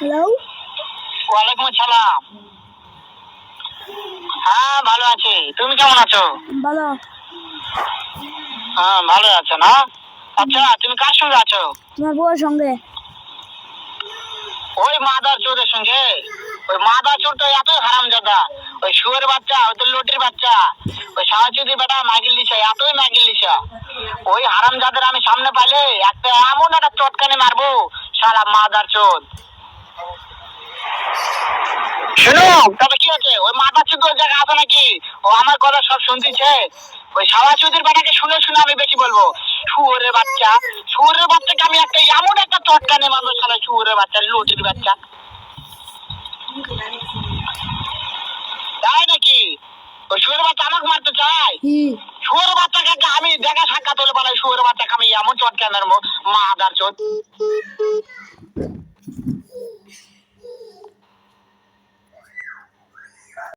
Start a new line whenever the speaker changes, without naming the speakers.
Hello,
ওয়ালাইকুম আসসালাম। হ্যাঁ ভালো আছি, তুমি কেমন আছো?
ভালো।
হ্যাঁ ভালো আছো না? আচ্ছা তুমি কার সঙ্গে আছো?
তোমার বউয়ের সঙ্গে।
ওই মাদার চোরের সঙ্গে? ওই মাদার চোর তো এতই হারামজাদা, ওই শুয়োর বাচ্চা, ওই তো লটির বাচ্চা, ওই সাহায্যদি বেটা মাগিল দিছে, এতই মাগিল দিছে। ওই হারামজাদের আমি সামনে পাইলে একটা এমন একটা চটকানি মারবো, শালা মাদার চোদ। শুনো, তবে কি হচ্ছে, ওই মাদার চোদ ওই জায়গায় আছে নাকি? ও আমার কথা সব শুনতেছে। ওই সাওয়া চৌধুরীর বেটাকে শুনে শুনে আমি বেশি বলবো, শুয়োরের বাচ্চা, শুয়োরের বাচ্চাকে আমি একটা এমন একটা চটকানি মারবো, শালা শুয়োরের বাচ্চা, লটির বাচ্চা। তাই নাকি? ওই শুয়োরের বাচ্চা আমাকে মারতে চায়? শুয়োরের বাচ্চাকে আমি দেখা সাক্ষাৎ হলে বলে শুয়োরের বাচ্চাকে আমি এমন চটকানি মারবো, মাদার চোদ।